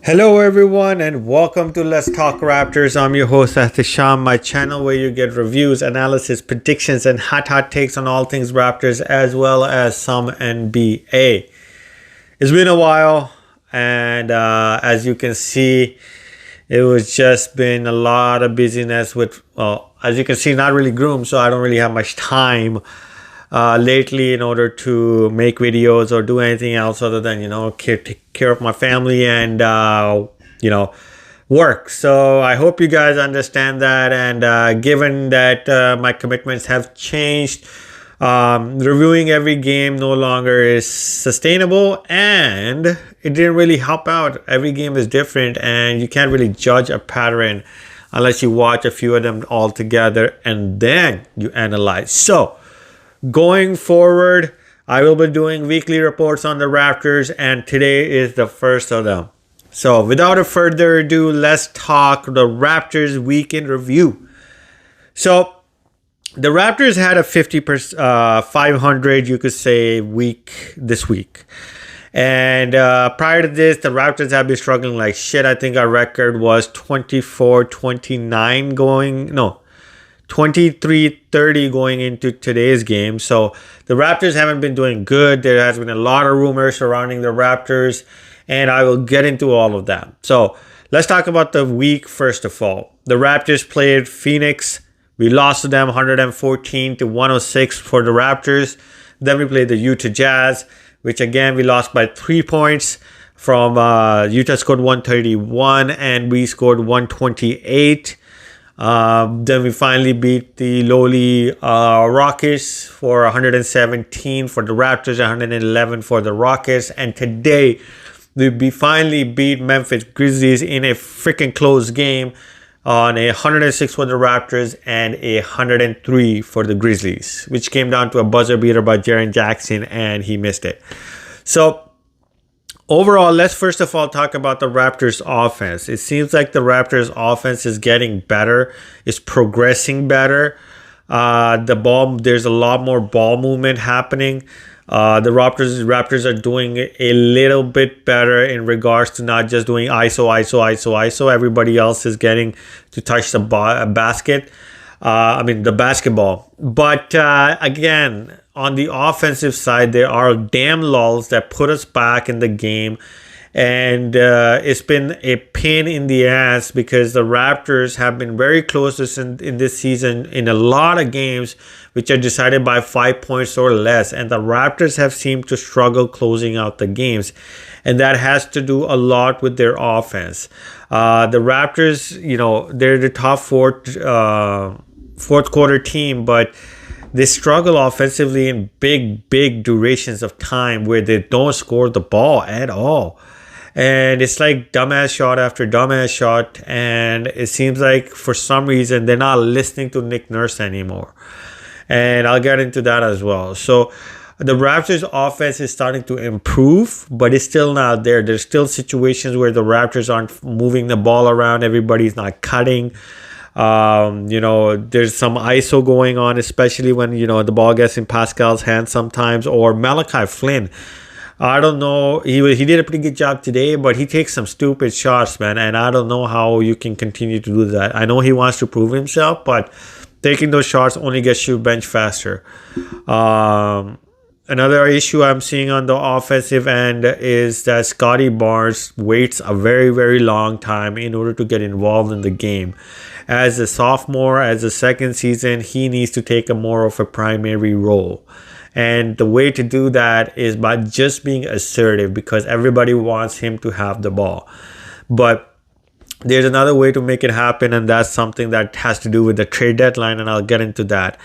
Hello, everyone, and welcome to Let's Talk Raptors. I'm your host, Atisham, my channel where you get reviews, analysis, predictions, and hot takes on all things Raptors as well as some NBA. It's been a while, and as you can see, it was just been a lot of busyness with, well, as you can see, not really groomed, so I don't really have much time lately in order to make videos or do anything else other than take care of my family and work. So I hope you guys understand that, and given that my commitments have changed, reviewing every game no longer is sustainable, and it didn't really help out. Every game is different and you can't really judge a pattern unless you watch a few of them all together and then you analyze. So going forward, I will be doing weekly reports on the Raptors, and today is the first of them. So without a further ado, let's talk the Raptors weekend review. So the Raptors had a 500, you could say, week this week. And prior to this, the Raptors have been struggling like shit. I think our record was 24-29 23-30 going into today's game. So the Raptors haven't been doing good. There has been a lot of rumors surrounding the Raptors, and I will get into all of that. So let's talk about the week first of all. The Raptors played Phoenix. We lost to them 114-106 for the Raptors. Then we played the Utah Jazz, which again we lost by 3 points. From Utah scored 131 and we scored 128. Then we finally beat the lowly Rockets for 117 for the Raptors, 111 for the Rockets. And today, we finally beat Memphis Grizzlies in a freaking close game on a 106 for the Raptors and a 103 for the Grizzlies, which came down to a buzzer beater by Jaren Jackson, and he missed it. So overall, let's first of all talk about the Raptors offense. It seems like the Raptors offense is getting better, is progressing better. There's a lot more ball movement happening. The Raptors are doing a little bit better in regards to not just doing ISO. Everybody else is getting to touch the the basketball. But again, on the offensive side, there are damn lulls that put us back in the game. And it's been a pain in the ass because the Raptors have been very close in this season in a lot of games, which are decided by 5 points or less. And the Raptors have seemed to struggle closing out the games. And that has to do a lot with their offense. The Raptors, they're the top fourth quarter team, but they struggle offensively in big durations of time where they don't score the ball at all. And it's like dumbass shot after dumbass shot. And it seems like for some reason they're not listening to Nick Nurse anymore. And I'll get into that as well. So the Raptors offense is starting to improve, but it's still not there. There's still situations where the Raptors aren't moving the ball around. Everybody's not cutting. There's some ISO going on, especially when, the ball gets in Pascal's hands sometimes, or Malachi Flynn. I don't know. He did a pretty good job today, but he takes some stupid shots, man. And I don't know how you can continue to do that. I know he wants to prove himself, but taking those shots only gets you bench faster. Another issue I'm seeing on the offensive end is that Scotty Barnes waits a very, very long time in order to get involved in the game. As a sophomore, as a second season, he needs to take a more of a primary role. And the way to do that is by just being assertive, because everybody wants him to have the ball. But there's another way to make it happen, and that's something that has to do with the trade deadline, and I'll get into that.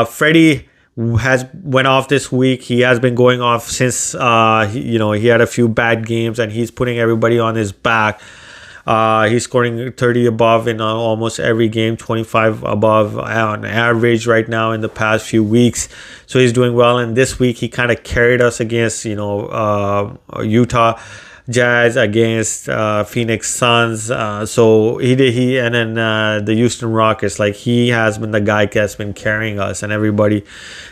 Freddie has went off this week. He has been going off since he had a few bad games, and he's putting everybody on his back. He's scoring 30 above in almost every game, 25 above on average right now in the past few weeks. So he's doing well. And this week he kind of carried us against, Utah. Jazz against Phoenix Suns. So he and then the Houston Rockets. Like he has been the guy that's been carrying us, and everybody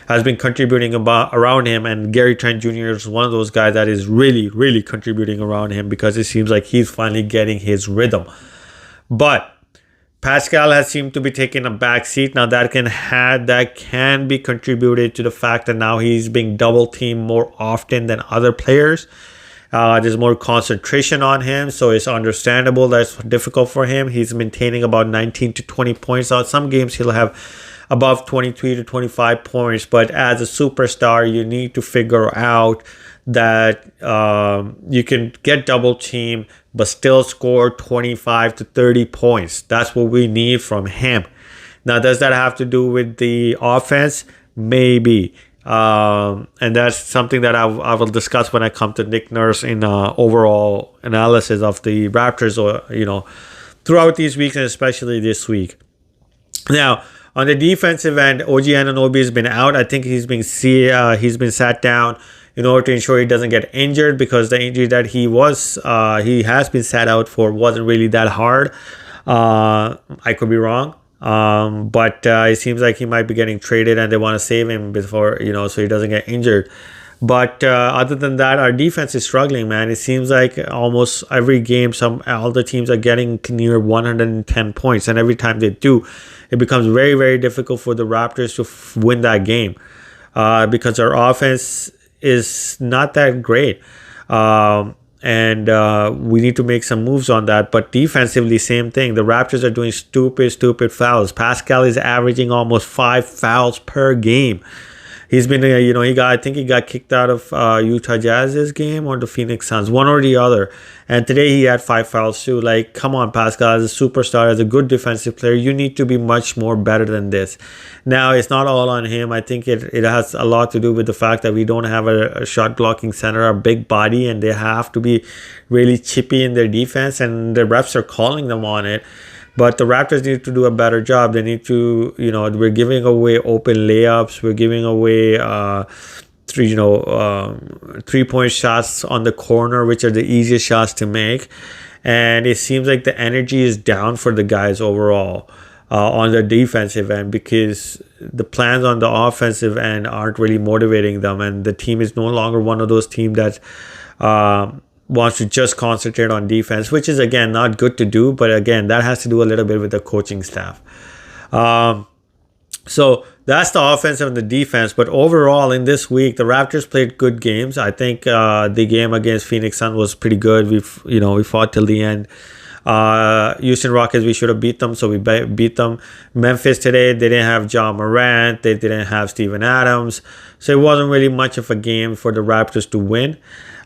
has been contributing around him. And Gary Trent Jr. is one of those guys that is really, really contributing around him because it seems like he's finally getting his rhythm. But Pascal has seemed to be taking a back seat. Now that can be contributed to the fact that now he's being double teamed more often than other players. There's more concentration on him, so it's understandable that it's difficult for him. He's maintaining about 19 to 20 points. On some games he'll have above 23 to 25 points, but as a superstar you need to figure out that you can get double teamed but still score 25 to 30 points. That's what we need from him. Now, does that have to do with the offense? Maybe. And that's something that I will discuss when I come to Nick Nurse in overall analysis of the Raptors, or throughout these weeks and especially this week. Now, on the defensive end, OG Anunoby has been out. I think he's been sat down in order to ensure he doesn't get injured, because the injury that he has been sat out for wasn't really that hard. I could be wrong. But it seems like he might be getting traded and they want to save him before, so he doesn't get injured. But other than that, our defense is struggling, man. It seems like almost every game, all the teams are getting near 110 points. And every time they do, it becomes very, very difficult for the Raptors to win that game because our offense is not that great. And we need to make some moves on that. But defensively, same thing. The Raptors are doing stupid fouls. Pascal is averaging almost 5 fouls per game. He's been, I think he got kicked out of Utah Jazz's game or the Phoenix Suns, one or the other. And today he had 5 fouls too. Like, come on, Pascal, as a superstar, as a good defensive player, you need to be much more better than this. Now, it's not all on him. I think it has a lot to do with the fact that we don't have a shot blocking center, a big body, and they have to be really chippy in their defense, and the refs are calling them on it. But the Raptors need to do a better job. They need to, we're giving away open layups. We're giving away, 3-point shots on the corner, which are the easiest shots to make. And it seems like the energy is down for the guys overall on the defensive end, because the plans on the offensive end aren't really motivating them. And the team is no longer one of those teams that wants to just concentrate on defense, which is, again, not good to do. But again, that has to do a little bit with the coaching staff. So that's the offensive and the defense. But overall, in this week, the Raptors played good games. I think the game against Phoenix Suns was pretty good. We fought till the end. Houston Rockets, we should have beat them, so we beat them. Memphis today, they didn't have John Morant. They didn't have Steven Adams. So it wasn't really much of a game for the Raptors to win.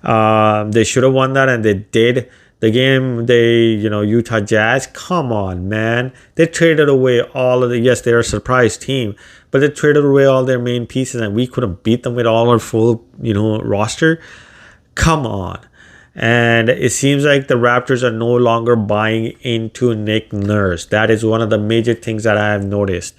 They should have won that, and they did. The game, Utah Jazz, come on, man. They traded away yes, they're a surprise team, but they traded away all their main pieces, and we couldn't beat them with all our full, roster. Come on. And it seems like the Raptors are no longer buying into Nick Nurse. That is one of the major things that I have noticed.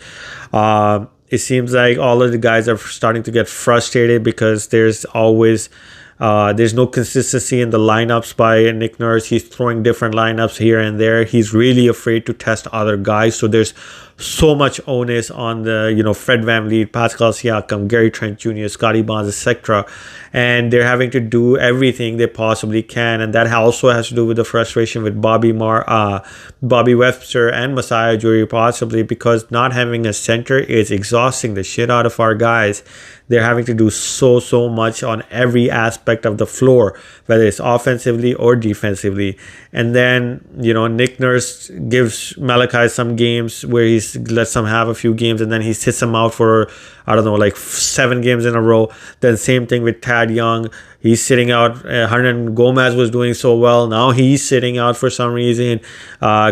It seems like all of the guys are starting to get frustrated because there's no consistency in the lineups by Nick Nurse. He's throwing different lineups here and there. He's really afraid to test other guys. So there's so much onus on the, Fred VanVleet, Pascal Siakam, Gary Trent Jr., Scottie Barnes, etc. And they're having to do everything they possibly can. And that also has to do with the frustration with Bobby Webster and Masai Ujiri, possibly, because not having a center is exhausting the shit out of our guys. They're having to do so much on every aspect of the floor, whether it's offensively or defensively. And then, Nick Nurse gives Malachi some games where he lets him have a few games, and then he sits him out for, 7 games in a row. Then same thing with Tad Young. He's sitting out. Hernan Gomez was doing so well. Now he's sitting out for some reason.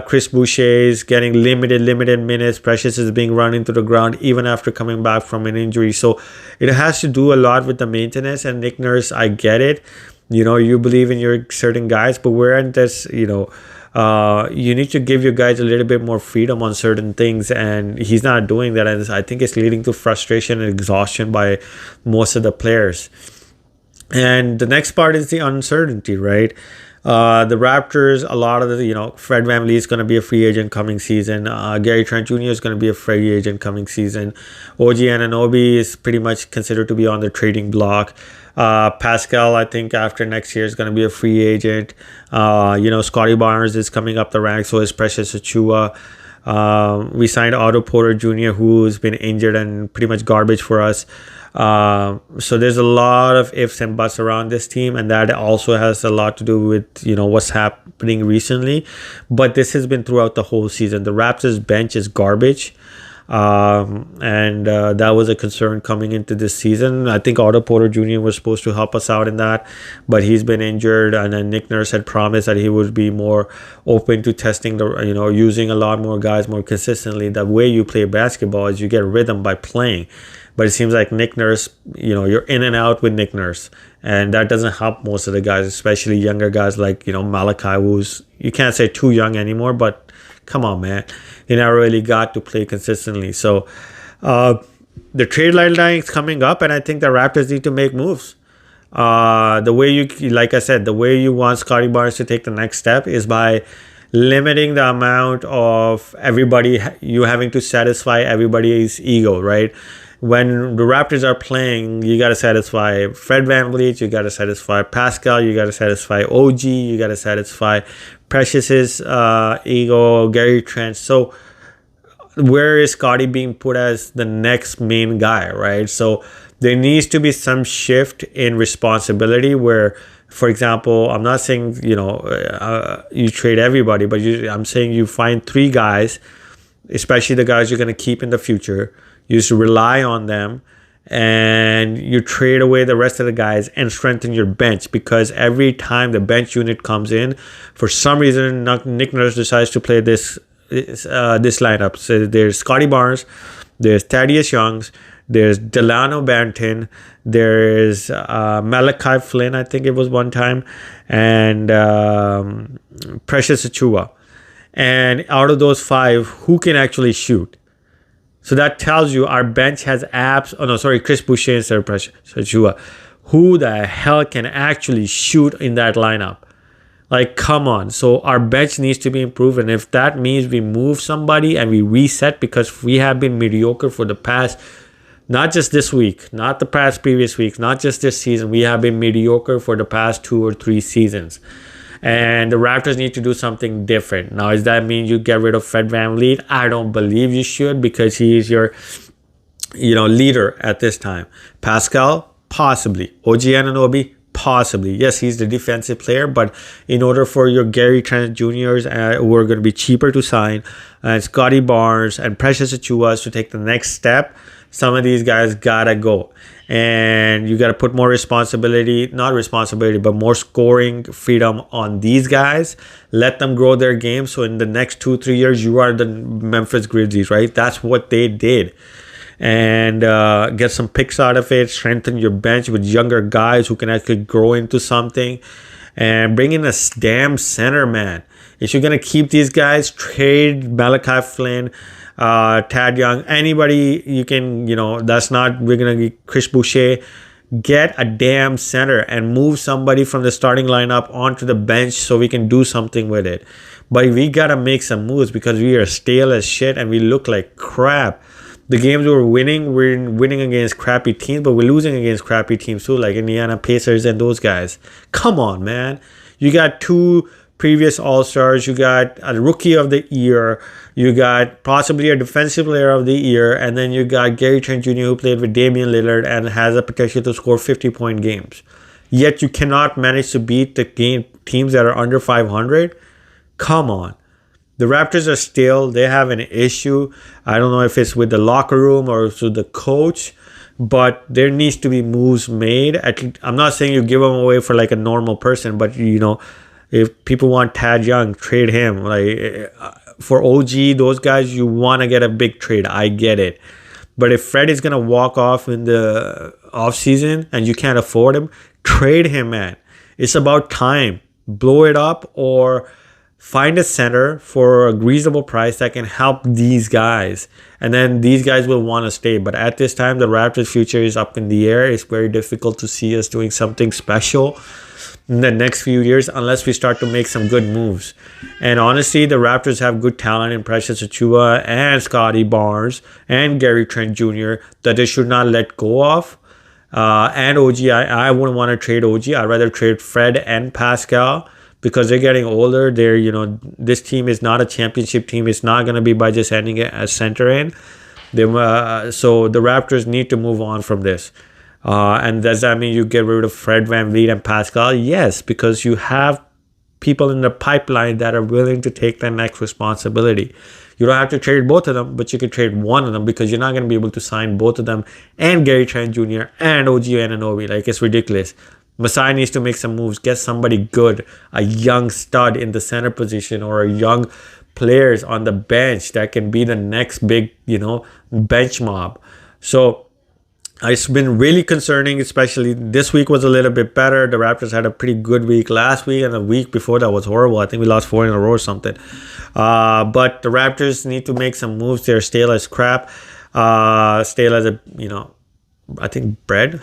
Chris Boucher is getting limited minutes. Precious is being run into the ground even after coming back from an injury. So it has to do a lot with the maintenance. And Nick Nurse, I get it. You believe in your certain guys, but we're in this, you need to give your guys a little bit more freedom on certain things, and he's not doing that. And I think it's leading to frustration and exhaustion by most of the players. And the next part is the uncertainty, right? The Raptors, a lot of the, Fred VanVleet is going to be a free agent coming season. Gary Trent Jr. is going to be a free agent coming season. OG Anunoby is pretty much considered to be on the trading block. Pascal, I think after next year is going to be a free agent. Scotty Barnes is coming up the ranks, so is Precious Achua. We signed Otto Porter Jr., who's been injured and pretty much garbage for us. So there's a lot of ifs and buts around this team, and that also has a lot to do with what's happening recently. But this has been throughout the whole season. The Raptors bench is garbage. And that was a concern coming into this season. I think Otto Porter Jr. was supposed to help us out in that, but he's been injured. And then Nick Nurse had promised that he would be more open to testing using a lot more guys more consistently. The way you play basketball is you get rhythm by playing. But it seems like Nick Nurse, you're in and out with Nick Nurse. And that doesn't help most of the guys, especially younger guys like, Malachi, who's, you can't say too young anymore, but come on, man. He never really got to play consistently. So the trade line is coming up, and I think the Raptors need to make moves. The way like I said, the way you want Scotty Barnes to take the next step is by limiting the amount of everybody, you having to satisfy everybody's ego, right? When the Raptors are playing, you got to satisfy Fred VanVleet, you got to satisfy Pascal, you got to satisfy OG, you got to satisfy Precious's ego, Gary Trent. So where is Scotty being put as the next main guy, right? So there needs to be some shift in responsibility where, for example, I'm not saying, you trade everybody, but I'm saying you find 3 guys, especially the guys you're going to keep in the future. You just rely on them, and you trade away the rest of the guys and strengthen your bench, because every time the bench unit comes in, for some reason, Nick Nurse decides to play this lineup. So there's Scotty Barnes, there's Thaddeus Youngs, there's Delano Banton, there's Malachi Flynn, I think it was one time, and Precious Achua. And out of those 5, who can actually shoot? So that tells you our bench has Chris Boucher instead of Precious Achua. Who the hell can actually shoot in that lineup? Like, come on. So our bench needs to be improved. And if that means we move somebody and we reset, because we have been mediocre for the past, not just this week, not the past previous weeks, not just this season. We have been mediocre for the past 2 or 3 seasons. And the Raptors need to do something different. Now, does that mean you get rid of Fred VanVleet? I don't believe you should, because he is your, leader at this time. Pascal, possibly. OG Anunoby, possibly. Yes, he's the defensive player, but in order for your Gary Trent Jr.'s, who are going to be cheaper to sign, and Scotty Barnes and Precious Achiuwa to take the next step, some of these guys gotta go. And you got to put more but more scoring freedom on these guys. Let them grow their game. So in the next 2-3 years, you are the Memphis Grizzlies, right? That's what they did. And get some picks out of it. Strengthen your bench with younger guys who can actually grow into something. And bring in a damn center, man. If you're going to keep these guys, trade Malachi Flynn, Tad Young, anybody you can, we're going to get Chris Boucher. Get a damn center and move somebody from the starting lineup onto the bench so we can do something with it. But we got to make some moves, because we are stale as shit and we look like crap. The games we're winning against crappy teams, but we're losing against crappy teams too, like Indiana Pacers and those guys. Come on, man. You got 2 previous All-Stars, you got a Rookie of the Year, you got possibly a Defensive Player of the Year, and then you got Gary Trent Jr., who played with Damian Lillard and has a potential to score 50-point games. Yet you cannot manage to beat the teams that are under 500. Come on. The Raptors are still, they have an issue. I don't know if it's with the locker room or with the coach, but there needs to be moves made. I'm not saying you give them away for like a normal person, but if people want Tad Young, trade him. Like for OG, those guys, you want to get a big trade. I get it. But if Fred is going to walk off in the offseason and you can't afford him, trade him, man. It's about time. Blow it up or find a center for a reasonable price that can help these guys. And then these guys will want to stay. But at this time, the Raptors' future is up in the air. It's very difficult to see us doing something special in the next few years unless we start to make some good moves. And honestly, the Raptors have good talent in Precious Achiuwa and Scotty Barnes and Gary Trent Jr. that they should not let go of. And OG, I wouldn't want to trade OG. I'd rather trade Fred and Pascal because they're getting older. This team is not a championship team. It's not going to be by just ending it as center in. So the Raptors need to move on from this. And does that mean you get rid of Fred VanVleet and Pascal? Yes, because you have people in the pipeline that are willing to take the next responsibility. You don't have to trade both of them, but you can trade one of them because you're not going to be able to sign both of them and Gary Trent Jr. and OG Anunoby. Like, it's ridiculous. Masai needs to make some moves, get somebody good, a young stud in the center position or a young players on the bench that can be the next big, bench mob. So it's been really concerning, especially this week was a little bit better. The Raptors had a pretty good week last week, and the week before that was horrible. I think we lost 4 in a row or something. But the Raptors need to make some moves. They're stale as crap. Stale as I think bread.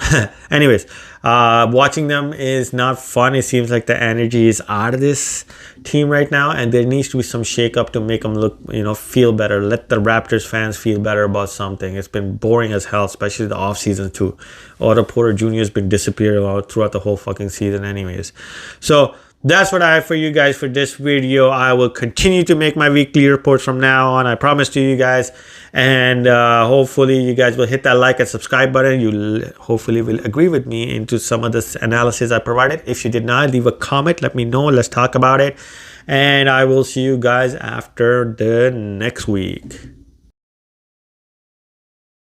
Anyways, watching them is not fun. It seems like the energy is out of this team right now, and there needs to be some shake up to make them look, feel better. Let the Raptors fans feel better about something. It's been boring as hell, especially the off season too. Otto Porter Jr. has been disappearing throughout the whole fucking season anyways. So that's what I have for you guys for this video. I will continue to make my weekly reports from now on. I promise to you guys. And hopefully you guys will hit that like and subscribe button. You hopefully will agree with me into some of this analysis I provided. If you did not, leave a comment. Let me know. Let's talk about it. And I will see you guys after the next week.